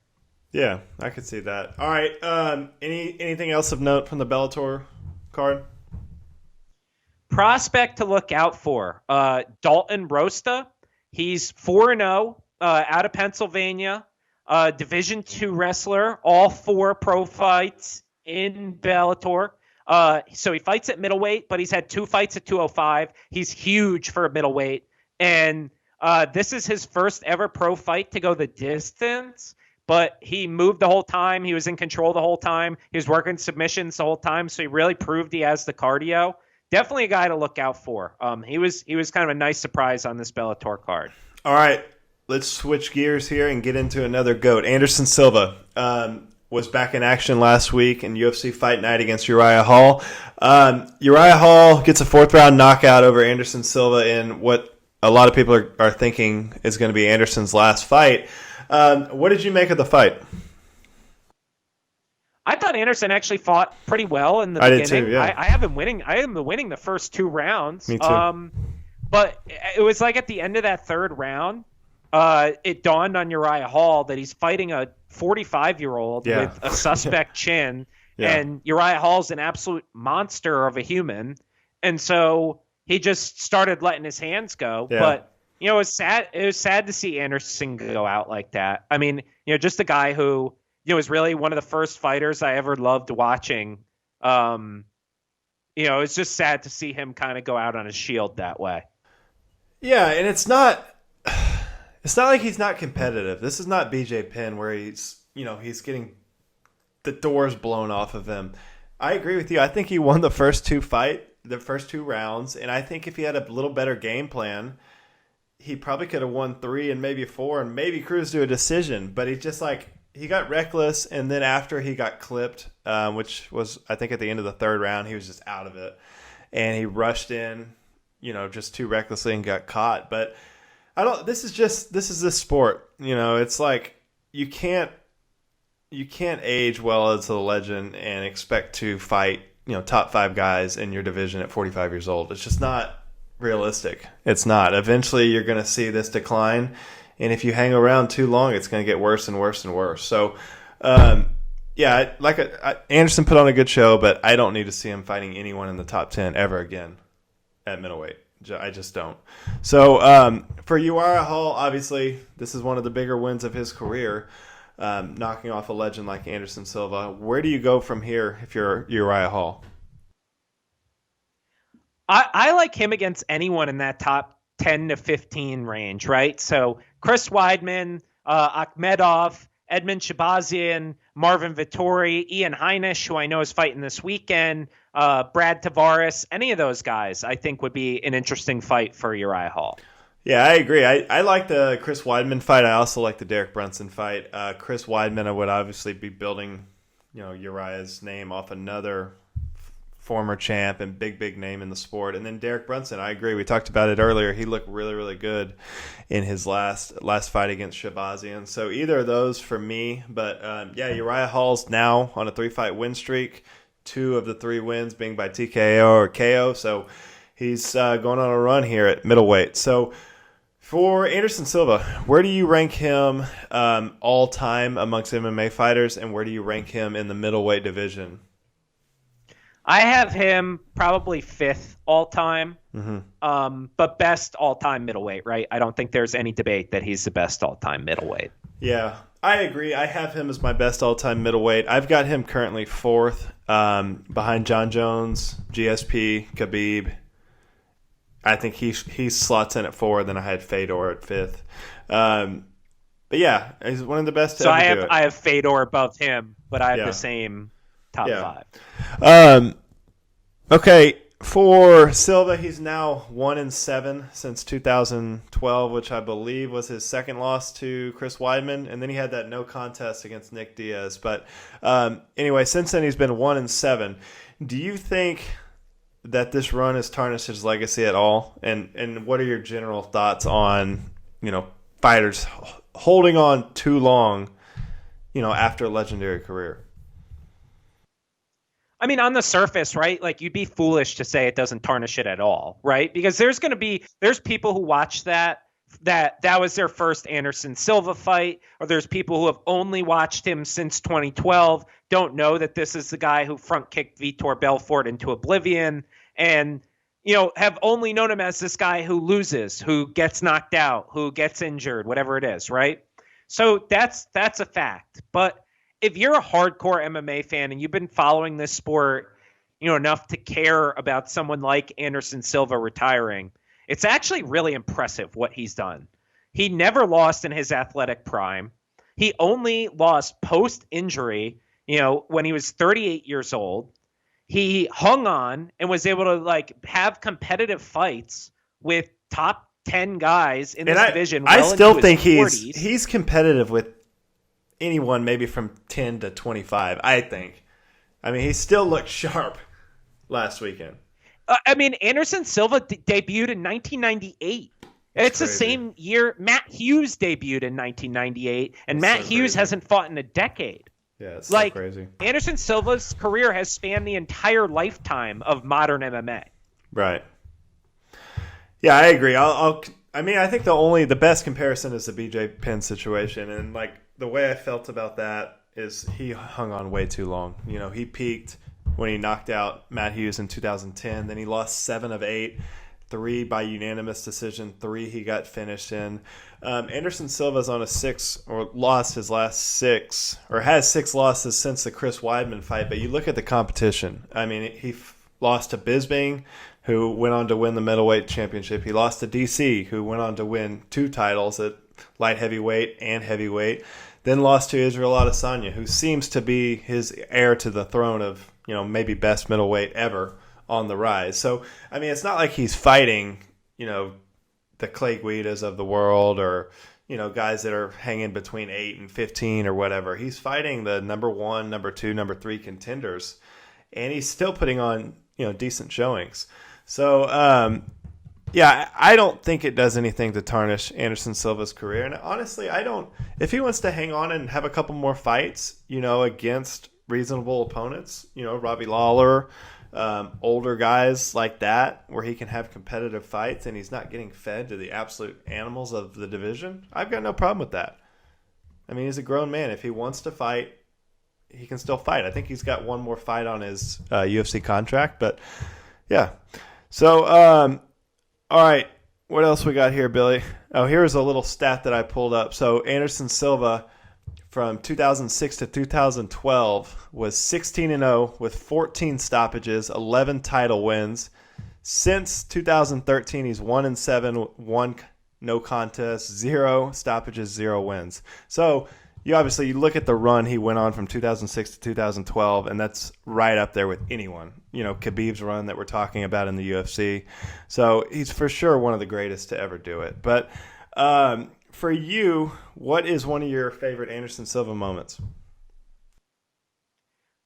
Yeah, I could see that. All right. Anything else of note from the Bellator card? Prospect to look out for. Dalton Rosta. He's 4-0 out of Pennsylvania. Division II wrestler. All 4 pro fights in Bellator. So he fights at middleweight, but he's had 2 fights at 205. He's huge for a middleweight. And this is his first ever pro fight to go the distance, but he moved the whole time. He was in control the whole time. He was working submissions the whole time. So he really proved he has the cardio. Definitely a guy to look out for. He was kind of a nice surprise on this Bellator card. All right, let's switch gears here and get into another GOAT. Anderson Silva was back in action last week in UFC Fight Night against Uriah Hall. Uriah Hall gets a 4th-round knockout over Anderson Silva in what a lot of people are thinking is going to be Anderson's last fight. What did you make of the fight? I thought Anderson actually fought pretty well in the I beginning. did too, yeah. I have him winning. I have him winning the first 2 rounds. Me too. But it was like at the end of that 3rd round, it dawned on Uriah Hall that he's fighting a 45-year-old with a suspect chin, and Uriah Hall's an absolute monster of a human, and so he just started letting his hands go. Yeah. But it was sad. It was sad to see Anderson go out like that. I mean, just a guy who was really one of the first fighters I ever loved watching. It's just sad to see him kind of go out on his shield that way. Yeah, and it's not like he's not competitive. This is not BJ Penn where he's getting the doors blown off of him. I agree with you. I think he won the first 2 rounds, and I think if he had a little better game plan, he probably could have won 3 and maybe 4 and maybe cruised to a decision. But he got reckless, and then after he got clipped, which was I think at the end of the 3rd round, he was just out of it, and he rushed in, just too recklessly and got caught. But this is this sport. It's like you can't age well as a legend and expect to fight, top 5 guys in your division at 45 years old. It's just not realistic. It's not. Eventually you're going to see this decline, and if you hang around too long, it's going to get worse and worse and worse. So, Anderson put on a good show, but I don't need to see him fighting anyone in the top 10 ever again at middleweight. I just don't. So for Uriah Hall, obviously, this is one of the bigger wins of his career, knocking off a legend like Anderson Silva. Where do you go from here if you're Uriah Hall? I like him against anyone in that top 10 to 15 range, right? So Chris Weidman, Akhmedov, Edmund Shabazian, Marvin Vettori, Ian Heinisch, who I know is fighting this weekend, Brad Tavares, any of those guys I think would be an interesting fight for Uriah Hall. Yeah, I agree. I like the Chris Weidman fight. I also like the Derek Brunson fight. Chris Weidman, I would obviously be building, Uriah's name off another former champ and big name in the sport. And then Derek Brunson, I agree. We talked about it earlier. He looked really, really good in his last fight against Shabazian. So either of those for me. But Uriah Hall's now on a 3-fight win streak. 2 of the 3 wins being by TKO or KO. So he's going on a run here at middleweight. So for Anderson Silva, where do you rank him all time amongst MMA fighters, and where do you rank him in the middleweight division? I have him probably 5th all time, but best all time middleweight, right? I don't think there's any debate that he's the best all time middleweight. Yeah, I agree. I have him as my best all time middleweight. I've got him currently 4th behind John Jones, GSP, Khabib. I think he slots in at 4, then I had Fedor at 5th. But yeah, he's one of the best to ever do it. I have Fedor above him, but I have the same top 5. Okay, for Silva, he's now 1-7 since 2012, which I believe was his second loss to Chris Weidman, and then he had that no contest against Nick Diaz. But anyway, since then he's been 1-7. Do you think that this run has tarnished his legacy at all? And what are your general thoughts on fighters holding on too long, after a legendary career? I mean, on the surface, right? Like, you'd be foolish to say it doesn't tarnish it at all, right? Because there's people who watch that was their first Anderson Silva fight, or there's people who have only watched him since 2012, don't know that this is the guy who front kicked Vitor Belfort into oblivion, and have only known him as this guy who loses, who gets knocked out, who gets injured, whatever it is, right? So that's a fact. But if you're a hardcore MMA fan and you've been following this sport, enough to care about someone like Anderson Silva retiring, it's actually really impressive what he's done. He never lost in his athletic prime. He only lost post-injury, when he was 38 years old. He hung on and was able to have competitive fights with top 10 guys in this division. I still think he's competitive with anyone maybe from 10 to 25, I think. I mean, he still looked sharp last weekend. Anderson Silva debuted in 1998. It's crazy. The same year Matt Hughes debuted in 1998, and Matt Hughes hasn't fought in a decade. Yeah, it's like, so crazy. Anderson Silva's career has spanned the entire lifetime of modern MMA. Right. Yeah, I agree. I mean, I think the best comparison is the BJ Penn situation, and like the way I felt about that is he hung on way too long. You know, he peaked when he knocked out Matt Hughes in 2010. Then he lost 7 of 8, 3 by unanimous decision, 3 he got finished in. Anderson Silva's on a 6, or lost his last 6, or has 6 losses since the Chris Weidman fight. But you look at the competition. I mean, he lost to Bisping, who went on to win the middleweight championship. He lost to DC, who went on to win 2 titles at light heavyweight and heavyweight. Then lost to Israel Adesanya, who seems to be his heir to the throne of, you know, maybe best middleweight ever on the rise. So, I mean, it's not like he's fighting, you know, the Clay Guidas of the world, or, you know, guys that are hanging between 8 and 15 or whatever. He's fighting the number 1, number 2, number 3 contenders, and he's still putting on, you know, decent showings. So, yeah, I don't think it does anything to tarnish Anderson Silva's career. And honestly, I don't. If he wants to hang on and have a couple more fights, you know, against reasonable opponents, you know, Robbie Lawler, older guys like that, where he can have competitive fights and he's not getting fed to the absolute animals of the division, I've got no problem with that. I mean, he's a grown man. If he wants to fight, he can still fight. I think he's got one more fight on his UFC contract, but yeah. So, all right, what else we got here, Billy? Oh, here's a little stat that I pulled up. So Anderson Silva from 2006 to 2012 was 16-0 with 14 stoppages, 11 title wins. Since 2013, he's 1-7, 1 no contest, 0 stoppages, 0 wins. So you look at the run he went on from 2006 to 2012, and that's right up there with anyone. You know, Khabib's run that we're talking about in the UFC. So he's for sure one of the greatest to ever do it. But for you, what is one of your favorite Anderson Silva moments?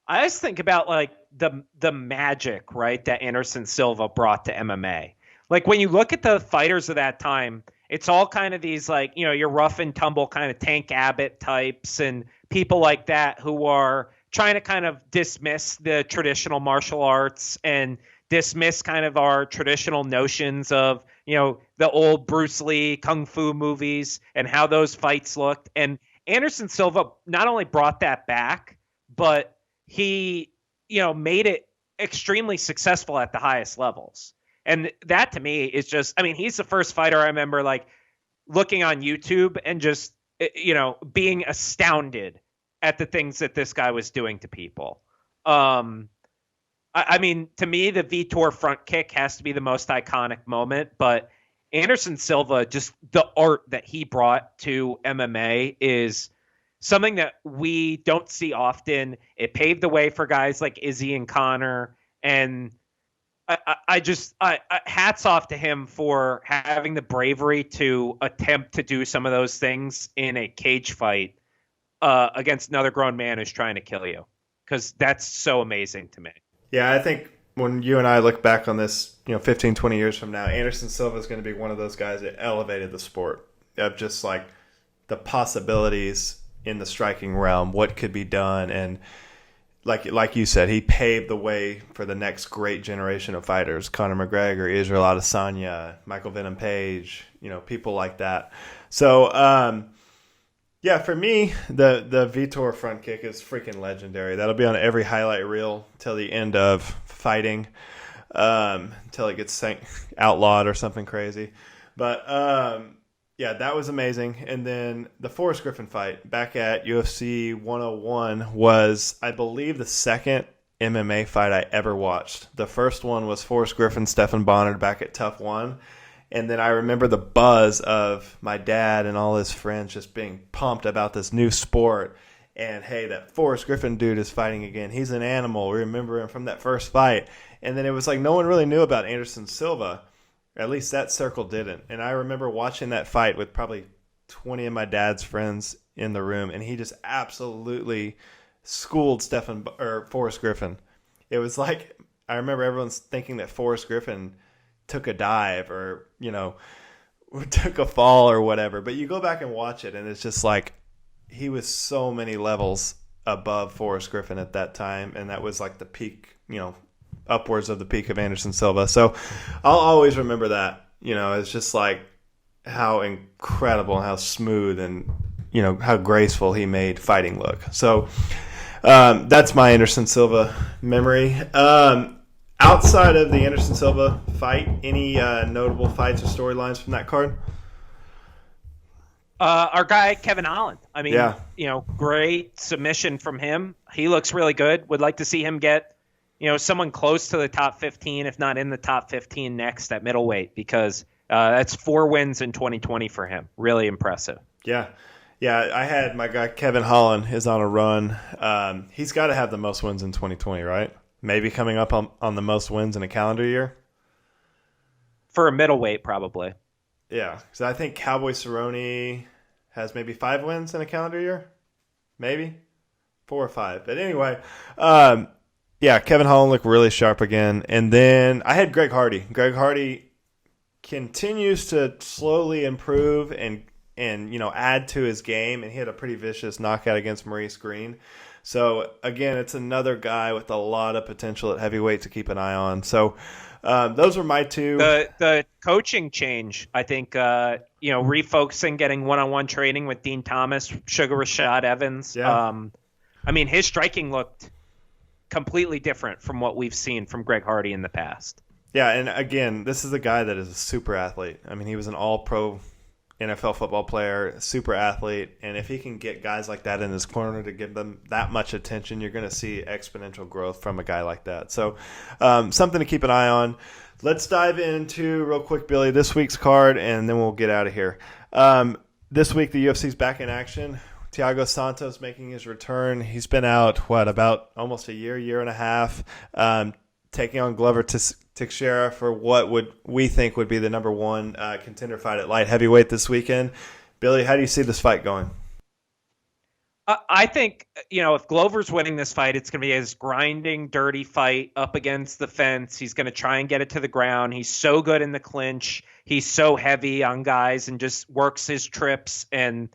I just think about like the magic, right, that Anderson Silva brought to MMA. Like when you look at the fighters of that time, it's all kind of these like, you know, your rough and tumble kind of Tank Abbott types and people like that who are trying to kind of dismiss the traditional martial arts and dismiss kind of our traditional notions of, you know, the old Bruce Lee Kung Fu movies and how those fights looked. And Anderson Silva not only brought that back, but he, you know, made it extremely successful at the highest levels. And that to me is just, I mean, he's the first fighter I remember like looking on YouTube and just, you know, being astounded at the things that this guy was doing to people. I mean, to me, the Vitor front kick has to be the most iconic moment, but Anderson Silva, just the art that he brought to MMA is something that we don't see often. It paved the way for guys like Izzy and Connor, and I hats off to him for having the bravery to attempt to do some of those things in a cage fight against another grown man who's trying to kill you, because that's so amazing to me. Yeah, I think when you and I look back on this, you know, 15, 20 years from now, Anderson Silva is going to be one of those guys that elevated the sport of just like the possibilities in the striking realm, what could be done. And like you said, he paved the way for the next great generation of fighters, Conor McGregor, Israel Adesanya, Michael Venom Page, you know, people like that. So, yeah, for me, the Vitor front kick is freaking legendary. That'll be on every highlight reel till the end of fighting, until it gets outlawed or something crazy. But yeah, that was amazing. And then the Forrest Griffin fight back at UFC 101 was, I believe, the second MMA fight I ever watched. The first one was Forrest Griffin, Stephan Bonner back at Tough One. And then I remember the buzz of my dad and all his friends just being pumped about this new sport. And, hey, that Forrest Griffin dude is fighting again. He's an animal. We remember him from that first fight. And then it was like no one really knew about Anderson Silva. At least that circle didn't. And I remember watching that fight with probably 20 of my dad's friends in the room. And he just absolutely schooled Forrest Griffin. It was like, I remember everyone's thinking that Forrest Griffin took a dive or, you know, took a fall or whatever. But you go back and watch it, and it's just like he was so many levels above Forrest Griffin at that time, and that was like the peak, upwards of the peak of Anderson Silva. So I'll always remember that. It's just like how incredible, how smooth, and how graceful he made fighting look. So that's my Anderson Silva memory. Outside of the Anderson Silva fight, any notable fights or storylines from that card? Our guy Kevin Holland. I mean, yeah. Great submission from him. He looks really good. Would like to see him get, someone close to the top 15, if not in the top 15 next at middleweight, because that's 4 wins in 2020 for him. Really impressive. Yeah. Yeah, I had my guy Kevin Holland is on a run. He's got to have the most wins in 2020, right? Maybe coming up on the most wins in a calendar year? For a middleweight, probably. Yeah, because I think Cowboy Cerrone has maybe 5 wins in a calendar year. Maybe 4 or 5. But anyway, Kevin Holland looked really sharp again. And then I had Greg Hardy. Greg Hardy continues to slowly improve and add to his game, and he had a pretty vicious knockout against Maurice Green. So again, it's another guy with a lot of potential at heavyweight to keep an eye on. So those were my 2. The coaching change, I think, refocusing, getting one-on-one training with Dean Thomas, Sugar Rashad Evans. Yeah. His striking looked completely different from what we've seen from Greg Hardy in the past. Yeah, and again, this is a guy that is a super athlete. I mean, he was an all-pro NFL football player, super athlete, and if he can get guys like that in his corner to give them that much attention, you're going to see exponential growth from a guy like that. So something to keep an eye on. Let's dive into, real quick, Billy, this week's card, and then we'll get out of here. This week, the UFC's back in action. Thiago Santos making his return. He's been out, about almost a year and a half, taking on Glover Teixeira for what we think would be the number 1 contender fight at light heavyweight this weekend. Billy, how do you see this fight going? I think, if Glover's winning this fight, it's going to be his grinding, dirty fight up against the fence. He's going to try and get it to the ground. He's so good in the clinch. He's so heavy on guys and just works his trips and,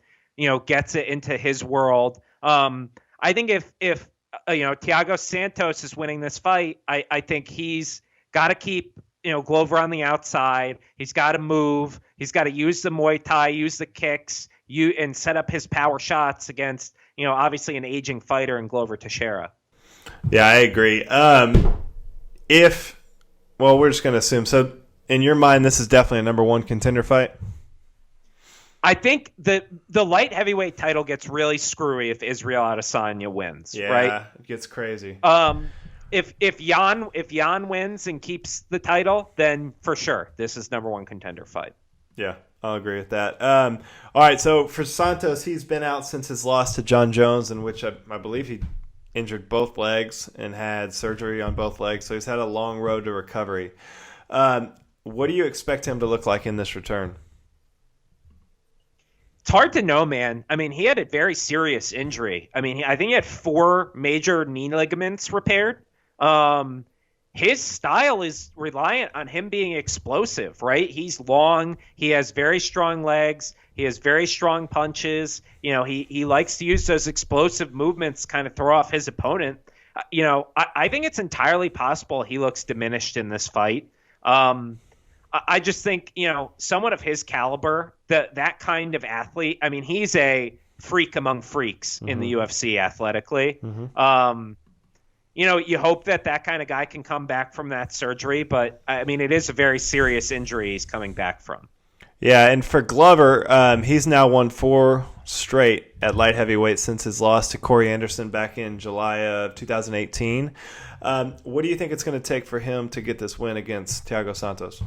gets it into his world. I think if Thiago Santos is winning this fight, I think he's got to keep, Glover on the outside. He's got to move. He's got to use the Muay Thai, use the kicks, and set up his power shots against, obviously an aging fighter in Glover Teixeira. Yeah, I agree. We're just going to assume. So, in your mind, this is definitely a number 1 contender fight? I think the light heavyweight title gets really screwy if Israel Adesanya wins. Yeah, right? It gets crazy. If Jan wins and keeps the title, then for sure this is number 1 contender fight. Yeah, I'll agree with that. All right, so for Santos, he's been out since his loss to John Jones, in which I believe he injured both legs and had surgery on both legs. So he's had a long road to recovery. What do you expect him to look like in this return? It's hard to know, man. I mean, he had a very serious injury. I mean, I think he had 4 major knee ligaments repaired. His style is reliant on him being explosive, right? He's long. He has very strong legs. He has very strong punches. He likes to use those explosive movements, kind of throw off his opponent. I think it's entirely possible he looks diminished in this fight. I just think, someone of his caliber, that kind of athlete, I mean, he's a freak among freaks in the UFC athletically. You hope that kind of guy can come back from that surgery, but I mean, it is a very serious injury he's coming back from. Yeah, and for Glover, he's now won 4 straight at light heavyweight since his loss to Corey Anderson back in July of 2018. What do you think it's going to take for him to get this win against Thiago Santos?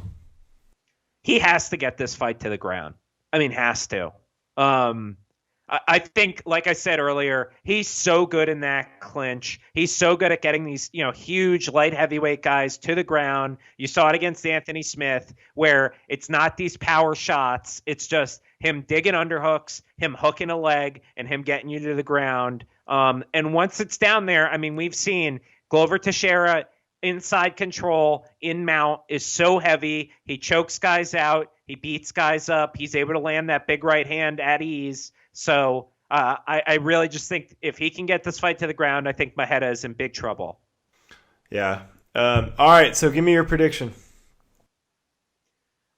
He has to get this fight to the ground. I mean, has to. I think, like I said earlier, he's so good in that clinch. He's so good at getting these, huge light heavyweight guys to the ground. You saw it against Anthony Smith, where it's not these power shots. It's just him digging underhooks, him hooking a leg, and him getting you to the ground. And once it's down there, I mean, we've seen Glover Teixeira inside control in mount is so heavy. He chokes guys out. He beats guys up. He's able to land that big right hand at ease. So I really just think if he can get this fight to the ground, I think Maheda is in big trouble. Yeah. All right. So give me your prediction.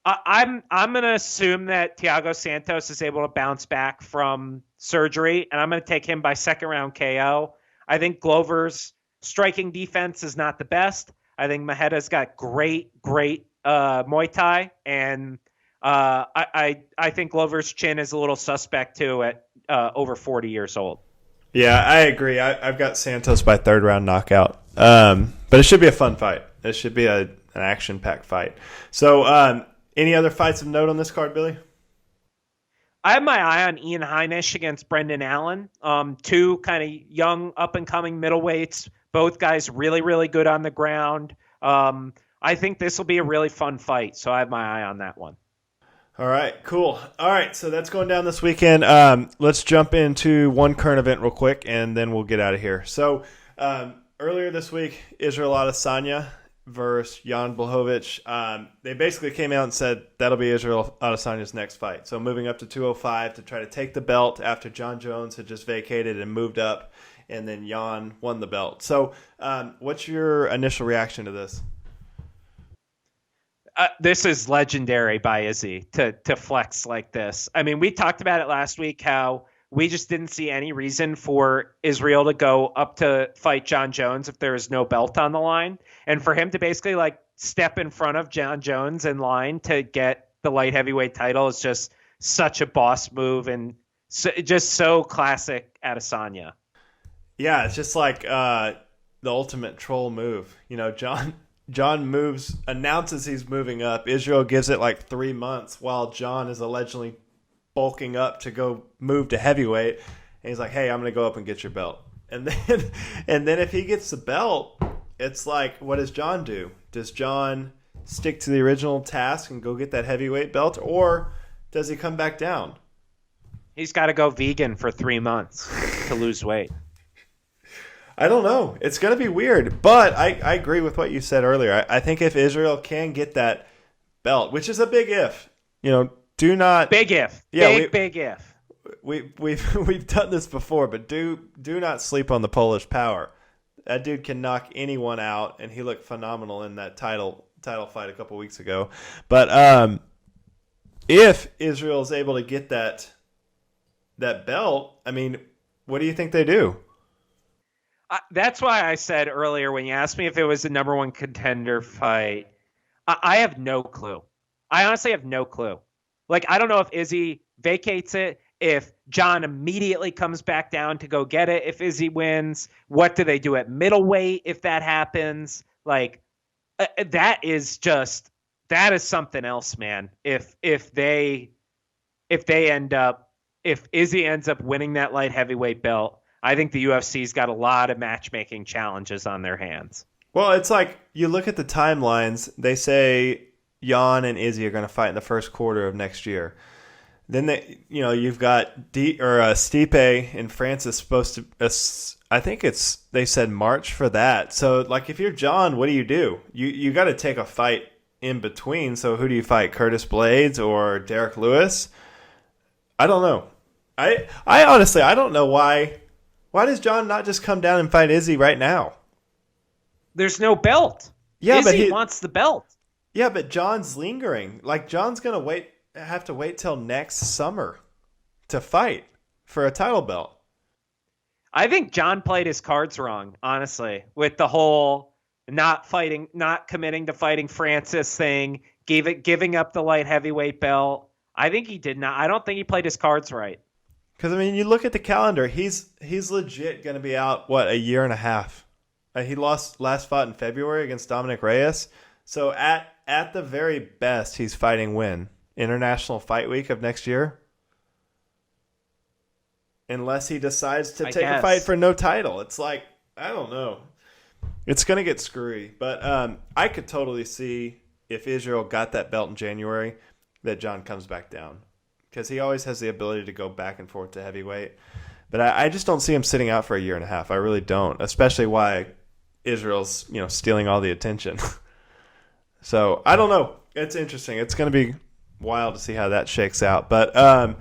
I'm going to assume that Thiago Santos is able to bounce back from surgery, and I'm going to take him by second round KO. I think Glover's striking defense is not the best. I think Maheda's got great Muay Thai, and I think Glover's chin is a little suspect too at over 40 years old. Yeah, I agree. I've got Santos by third round knockout. But it should be a fun fight. It should be an action-packed fight. So any other fights of note on this card, Billy? I have my eye on Ian Heinisch against Brendan Allen. Two kind of young, up-and-coming middleweights. Both guys really, really good on the ground. I think this will be a really fun fight, so I have my eye on that one. All right, cool. All right, so that's going down this weekend. Let's jump into one current event real quick, and then we'll get out of here. So earlier this week, Israel Adesanya versus Jan Blachowicz. They basically came out and said that'll be Israel Adesanya's next fight. So moving up to 205 to try to take the belt after John Jones had just vacated and moved up, and then Jan won the belt. So what's your initial reaction to this? This is legendary by Izzy to flex like this. I mean, we talked about it last week, how we just didn't see any reason for Israel to go up to fight John Jones if there is no belt on the line. And for him to basically like step in front of John Jones in line to get the light heavyweight title is just such a boss move and just so classic Adesanya. Yeah, it's just like the ultimate troll move. You know, John announces he's moving up. Israel gives it like 3 months while John is allegedly bulking up to go move to heavyweight. And he's like, hey, I'm going to go up and get your belt. And then if he gets the belt, it's like, what does John do? Does John stick to the original task and go get that heavyweight belt, or does he come back down? He's got to go vegan for 3 months to lose weight. I don't know. It's going to be weird. But I agree with what you said earlier. I think if Israel can get that belt, which is a big if, you know, do not... Big if. Yeah, big if. We've done this before, but do not sleep on the Polish power. That dude can knock anyone out, and he looked phenomenal in that title fight a couple weeks ago. But if Israel is able to get that belt, I mean, what do you think they do? That's why I said earlier when you asked me if it was the number one contender fight, I have no clue. I honestly have no clue. Like, I don't know if Izzy vacates it, if John immediately comes back down to go get it, if Izzy wins. What do they do at middleweight if that happens? Like, that is something else, man. If Izzy ends up winning that light heavyweight belt, I think the UFC's got a lot of matchmaking challenges on their hands. Well, it's like you look at the timelines. They say Jan and Izzy are going to fight in the first quarter of next year. Then you've got Stipe and Francis supposed to. I think they said March for that. So like if you're John, what do? You got to take a fight in between. So who do you fight? Curtis Blades or Derek Lewis? I don't know. I honestly don't know why. Why does John not just come down and fight Izzy right now? There's no belt. Yeah, Izzy but he wants the belt. Yeah, but John's lingering. Like John's gonna have to wait till next summer to fight for a title belt. I think John played his cards wrong, honestly, with the whole not committing to fighting Francis thing, giving up the light heavyweight belt. I think he did not. I don't think he played his cards right. Because, I mean, you look at the calendar, he's legit going to be out, a year and a half. He last fought in February against Dominic Reyes. So at the very best, he's fighting when? International Fight Week of next year? Unless he decides to take a fight for no title. It's like, I don't know. It's going to get screwy. But I could totally see if Israel got that belt in January that John comes back down. Because he always has the ability to go back and forth to heavyweight. But I just don't see him sitting out for a year and a half. I really don't. Especially why Israel's, stealing all the attention. So, I don't know. It's interesting. It's going to be wild to see how that shakes out. But, all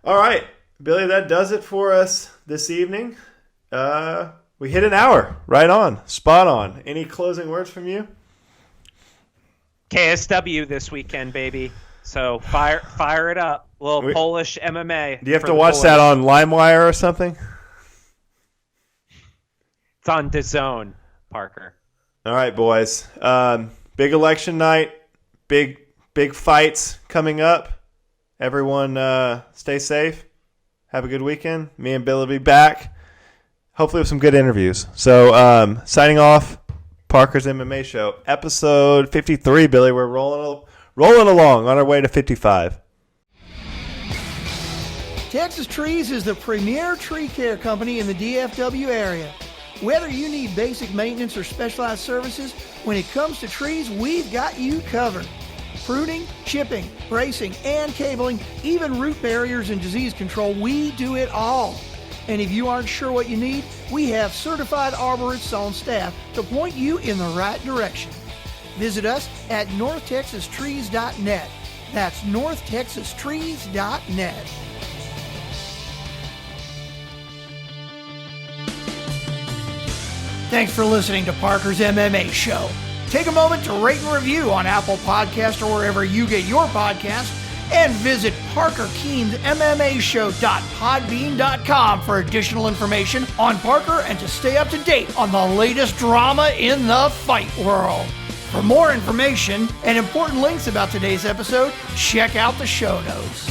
right. Billy, that does it for us this evening. We hit an hour. Right on. Spot on. Any closing words from you? KSW this weekend, baby. So fire it up. A little Polish MMA. Do you have to watch that on LimeWire or something? It's on DAZN, Parker. All right, boys. Big election night. Big fights coming up. Everyone stay safe. Have a good weekend. Me and Bill will be back. Hopefully with some good interviews. So signing off, Parker's MMA Show, episode 53, Billy. We're rolling along on our way to 55. Texas Trees is the premier tree care company in the DFW area. Whether you need basic maintenance or specialized services, when it comes to trees, we've got you covered. Pruning, chipping, bracing, and cabling, even root barriers and disease control, we do it all. And if you aren't sure what you need, we have certified arborists on staff to point you in the right direction. Visit us at northtexastrees.net. That's northtexastrees.net. Thanks for listening to Parker's MMA Show. Take a moment to rate and review on Apple Podcasts or wherever you get your podcasts, and visit parkerkeensmmashow.podbean.com for additional information on Parker and to stay up to date on the latest drama in the fight world. For more information and important links about today's episode, check out the show notes.